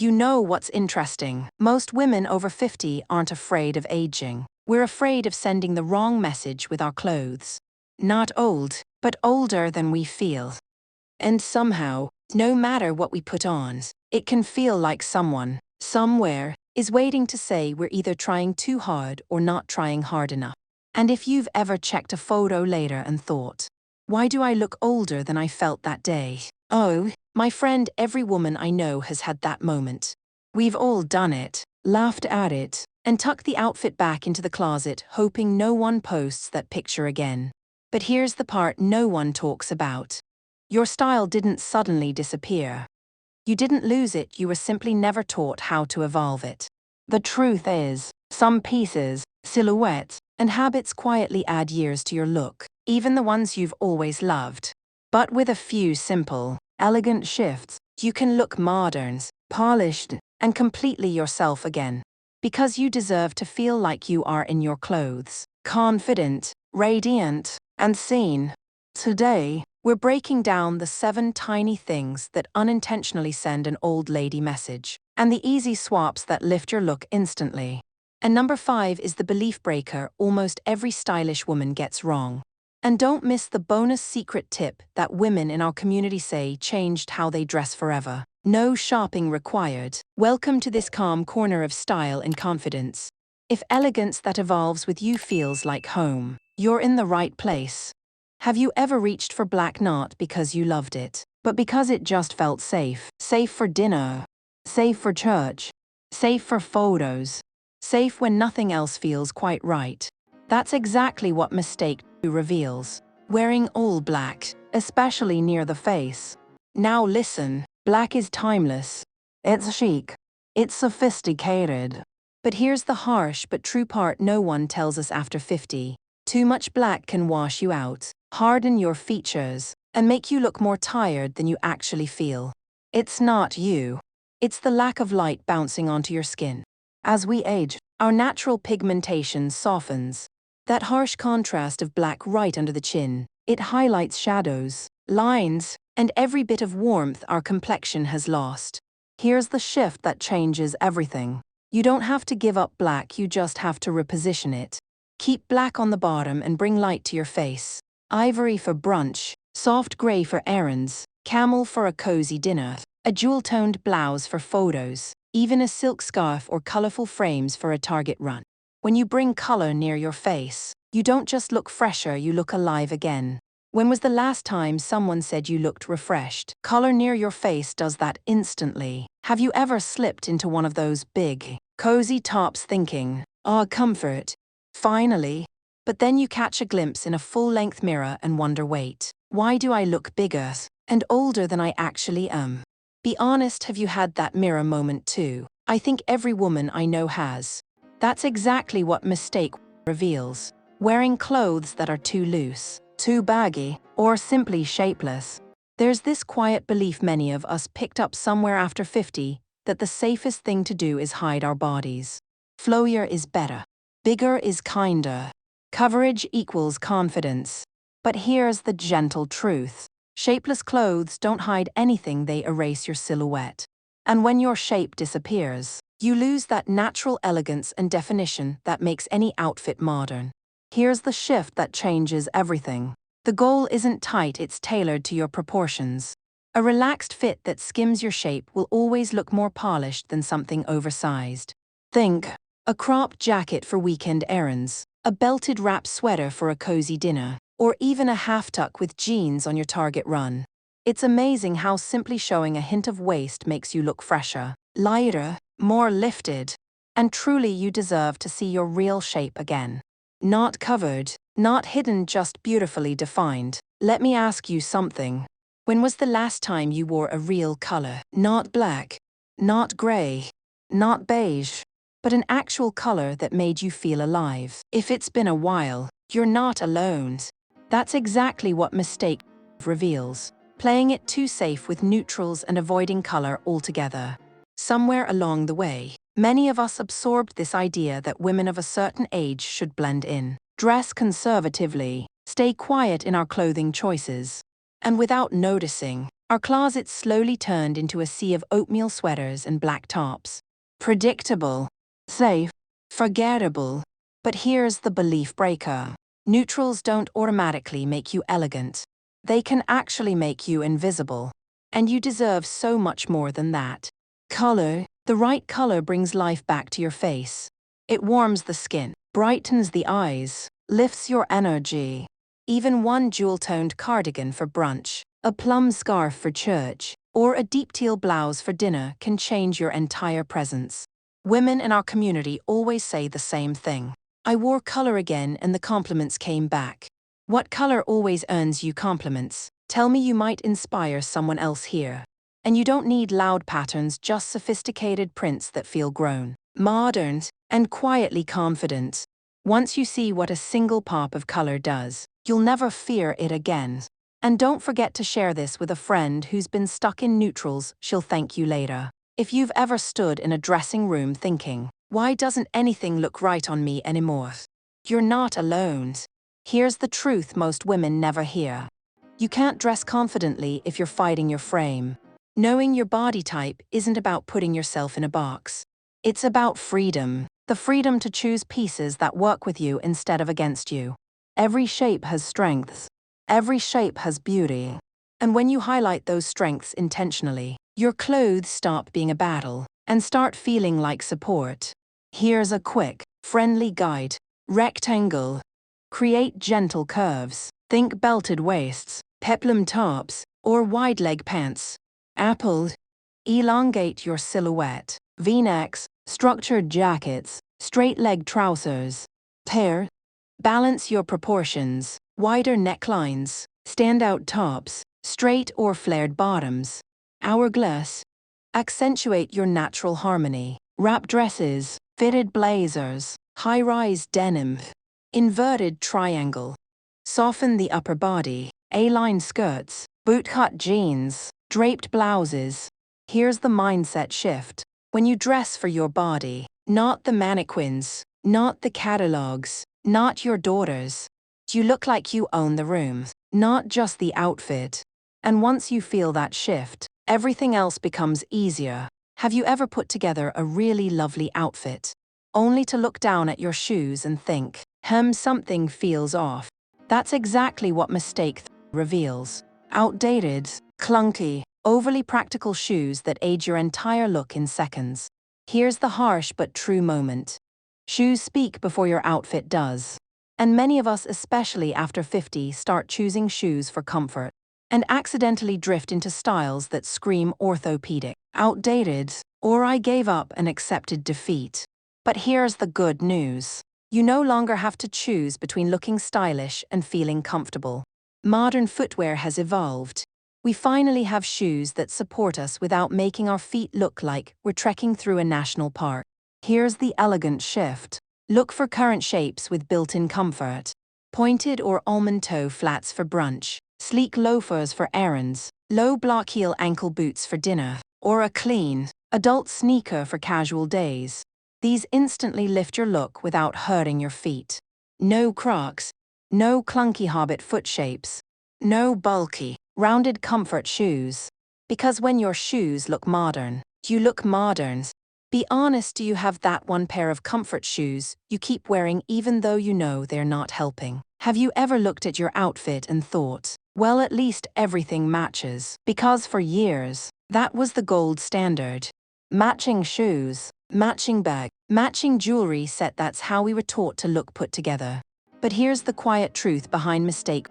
You know what's interesting? Most women over 50 aren't afraid of aging. We're afraid of sending the wrong message with our clothes. Not old, but older than we feel. And somehow, no matter what we put on, it can feel like someone, somewhere, is waiting to say we're either trying too hard or not trying hard enough. And if you've ever checked a photo later and thought, why do I look older than I felt that day? Oh, my friend, every woman I know has had that moment. We've all done it, laughed at it, and tucked the outfit back into the closet, hoping no one posts that picture again. But here's the part no one talks about. Your style didn't suddenly disappear. You didn't lose it, you were simply never taught how to evolve it. The truth is, some pieces, silhouettes, and habits quietly add years to your look, even the ones you've always loved. But with a few simple, elegant shifts, you can look modern, polished, and completely yourself again. Because you deserve to feel like you are in your clothes, confident, radiant, and seen. Today, we're breaking down the 7 tiny things that unintentionally send an old lady message, and the easy swaps that lift your look instantly. And number 5 is the belief breaker almost every stylish woman gets wrong. And don't miss the bonus secret tip that women in our community say changed how they dress forever. No shopping required. Welcome to this calm corner of style and confidence. If elegance that evolves with you feels like home, you're in the right place. Have you ever reached for black not because you loved it, but because it just felt safe? Safe for dinner, safe for church, safe for photos, safe when nothing else feels quite right. That's exactly what mistake 2 reveals. Wearing all black, especially near the face. Now listen, black is timeless. It's chic. It's sophisticated. But here's the harsh but true part no one tells us after 50. Too much black can wash you out, harden your features, and make you look more tired than you actually feel. It's not you. It's the lack of light bouncing onto your skin. As we age, our natural pigmentation softens. That harsh contrast of black right under the chin, it highlights shadows, lines, and every bit of warmth our complexion has lost. Here's the shift that changes everything. You don't have to give up black, you just have to reposition it. Keep black on the bottom and bring light to your face. Ivory for brunch, soft gray for errands, camel for a cozy dinner, a jewel-toned blouse for photos, even a silk scarf or colorful frames for a Target run. When you bring color near your face, you don't just look fresher, you look alive again. When was the last time someone said you looked refreshed? Color near your face does that instantly. Have you ever slipped into one of those big, cozy tops thinking, "Ah, comfort. Finally." But then you catch a glimpse in a full-length mirror and wonder, wait, why do I look bigger and older than I actually am? Be honest, have you had that mirror moment too? I think every woman I know has. That's exactly what mistake reveals. Wearing clothes that are too loose, too baggy, or simply shapeless. There's this quiet belief many of us picked up somewhere after 50 that the safest thing to do is hide our bodies. Flowier is better. Bigger is kinder. Coverage equals confidence. But here's the gentle truth. Shapeless clothes don't hide anything, they erase your silhouette. And when your shape disappears, you lose that natural elegance and definition that makes any outfit modern. Here's the shift that changes everything. The goal isn't tight, it's tailored to your proportions. A relaxed fit that skims your shape will always look more polished than something oversized. Think, a cropped jacket for weekend errands, a belted wrap sweater for a cozy dinner, or even a half-tuck with jeans on your Target run. It's amazing how simply showing a hint of waist makes you look fresher, lighter, more lifted. And truly you deserve to see your real shape again. Not covered, not hidden, just beautifully defined. Let me ask you something. When was the last time you wore a real color? Not black, not gray, not beige, but an actual color that made you feel alive. If it's been a while, you're not alone. That's exactly what mistake reveals. Playing it too safe with neutrals and avoiding color altogether. Somewhere along the way, many of us absorbed this idea that women of a certain age should blend in, dress conservatively, stay quiet in our clothing choices. And without noticing, Our closets slowly turned into a sea of oatmeal sweaters and black tops. Predictable, safe, forgettable. But here's the belief breaker. Neutrals don't automatically make you elegant. They can actually make you invisible. And you deserve so much more than that. Color. The right color brings life back to your face. It warms the skin, brightens the eyes, lifts your energy. Even one jewel-toned cardigan for brunch, a plum scarf for church, or a deep teal blouse for dinner can change your entire presence. Women in our community always say the same thing. I wore color again and the compliments came back. What color always earns you compliments? Tell me you might inspire someone else here. And you don't need loud patterns, just sophisticated prints that feel grown, modern, and quietly confident. Once you see what a single pop of color does, you'll never fear it again. And don't forget to share this with a friend who's been stuck in neutrals. She'll thank you later. If you've ever stood in a dressing room thinking, why doesn't anything look right on me anymore? You're not alone. Here's the truth most women never hear. You can't dress confidently if you're fighting your frame. Knowing your body type isn't about putting yourself in a box. It's about freedom. The freedom to choose pieces that work with you instead of against you. Every shape has strengths. Every shape has beauty. And when you highlight those strengths intentionally, your clothes stop being a battle and start feeling like support. Here's a quick, friendly guide. Rectangle. Create gentle curves. Think belted waists, peplum tops, or wide leg pants. Apple. Elongate your silhouette. V-necks, structured jackets, straight leg trousers. Pear. Balance your proportions. Wider necklines, standout tops, straight or flared bottoms. Hourglass. Accentuate your natural harmony. Wrap dresses, fitted blazers, high-rise denim. Inverted triangle. Soften the upper body. A-line skirts, bootcut jeans, draped blouses. Here's the mindset shift. When you dress for your body, not the mannequins, not the catalogs, not your daughters, you look like you own the room, not just the outfit. And once you feel that shift, everything else becomes easier. Have you ever put together a really lovely outfit, only to look down at your shoes and think, something feels off? That's exactly what mistake reveals. Outdated, clunky, overly practical shoes that age your entire look in seconds. Here's the harsh but true moment. Shoes speak before your outfit does. And many of us, especially after 50, start choosing shoes for comfort and accidentally drift into styles that scream orthopedic, outdated, or I gave up and accepted defeat. But here's the good news. You no longer have to choose between looking stylish and feeling comfortable. Modern footwear has evolved. We finally have shoes that support us without making our feet look like we're trekking through a national park. Here's the elegant shift. Look for current shapes with built-in comfort. Pointed or almond toe flats for brunch, sleek loafers for errands, low block heel ankle boots for dinner, or a clean, adult sneaker for casual days. These instantly lift your look without hurting your feet. No Crocs, no clunky hobbit foot shapes, no bulky, rounded comfort shoes. Because when your shoes look modern, you look modern. Be honest, do you have that one pair of comfort shoes you keep wearing even though you know they're not helping? Have you ever looked at your outfit and thought, well, at least everything matches? Because for years, that was the gold standard. Matching shoes, matching bag, matching jewelry set, that's how we were taught to look put together. But here's the quiet truth behind mistake.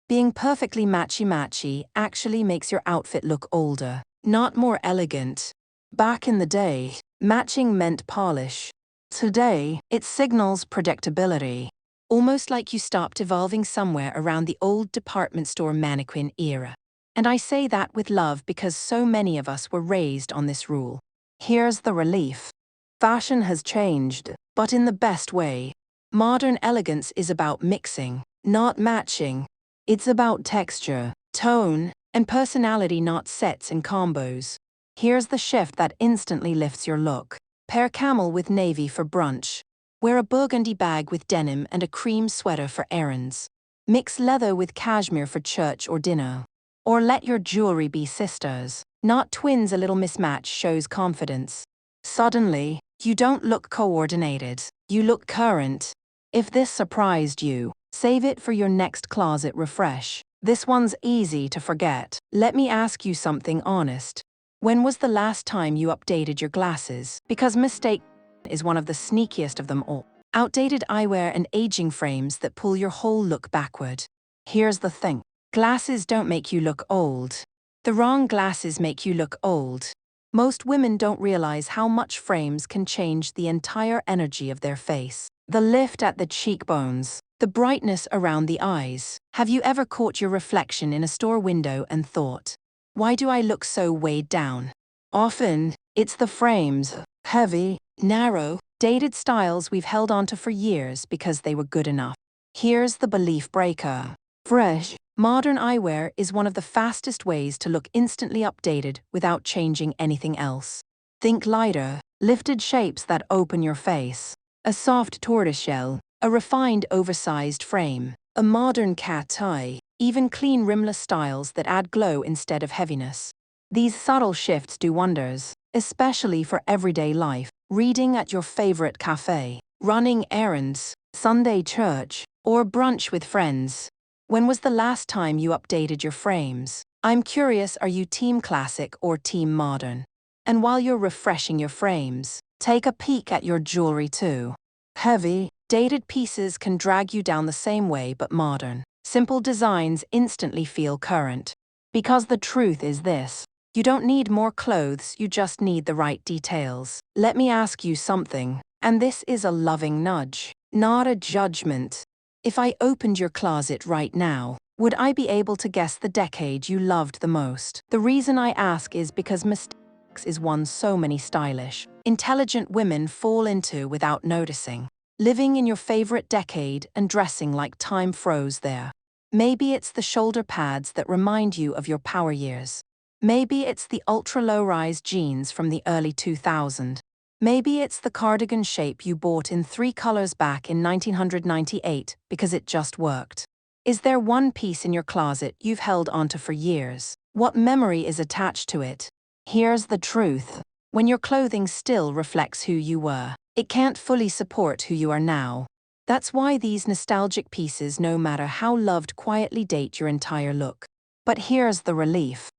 Being perfectly matchy-matchy actually makes your outfit look older, not more elegant. Back in the day, matching meant polish. Today, it signals predictability. Almost like you stopped evolving somewhere around the old department store mannequin era. And I say that with love because so many of us were raised on this rule. Here's the relief. Fashion has changed, but in the best way. Modern elegance is about mixing, not matching. It's about texture, tone, and personality, not sets and combos. Here's the shift that instantly lifts your look. Pair camel with navy for brunch. Wear a burgundy bag with denim and a cream sweater for errands. Mix leather with cashmere for church or dinner. Or let your jewelry be sisters, not twins. A little mismatch shows confidence. Suddenly, you don't look coordinated, you look current. If this surprised you, save it for your next closet refresh. This one's easy to forget. Let me ask you something honest. When was the last time you updated your glasses? Because mistake is one of the sneakiest of them all. Outdated eyewear and aging frames that pull your whole look backward. Here's the thing. Glasses don't make you look old. The wrong glasses make you look old. Most women don't realize how much frames can change the entire energy of their face. The lift at the cheekbones, the brightness around the eyes. Have you ever caught your reflection in a store window and thought, why do I look so weighed down? Often, it's the frames, heavy, narrow, dated styles we've held onto for years because they were good enough. Here's the belief breaker. Fresh, modern eyewear is one of the fastest ways to look instantly updated without changing anything else. Think lighter, lifted shapes that open your face. A soft tortoiseshell, a refined oversized frame, a modern cat eye, even clean rimless styles that add glow instead of heaviness. These subtle shifts do wonders, especially for everyday life. Reading at your favorite cafe, running errands, Sunday church, or brunch with friends. When was the last time you updated your frames? I'm curious, are you team classic or team modern? And while you're refreshing your frames, take a peek at your jewelry too. Heavy, dated pieces can drag you down the same way, but modern, simple designs instantly feel current. Because the truth is this. You don't need more clothes, you just need the right details. Let me ask you something, and this is a loving nudge, not a judgment. If I opened your closet right now, would I be able to guess the decade you loved the most? The reason I ask is because mistakes is one so many stylish, intelligent women fall into without noticing. Living in your favorite decade and dressing like time froze there. Maybe it's the shoulder pads that remind you of your power years. Maybe it's the ultra-low-rise jeans from the early 2000s. Maybe it's the cardigan shape you bought in 3 colors back in 1998 because it just worked. Is there one piece in your closet you've held onto for years? What memory is attached to it? Here's the truth. When your clothing still reflects who you were, it can't fully support who you are now. That's why these nostalgic pieces, no matter how loved, quietly date your entire look. But here's the relief.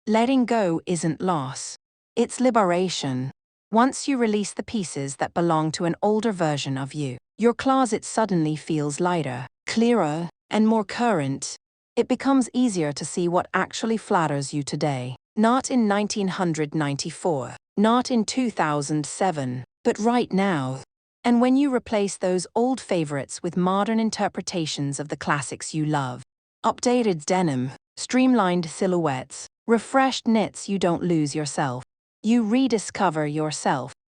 Letting go isn't loss. It's liberation. Once you release the pieces that belong to an older version of you, your closet suddenly feels lighter, clearer, and more current. It becomes easier to see what actually flatters you today. Not in 1994, not in 2007, but right now. And when you replace those old favorites with modern interpretations of the classics you love, updated denim, streamlined silhouettes, refreshed knits, you don't lose yourself. You rediscover yourself.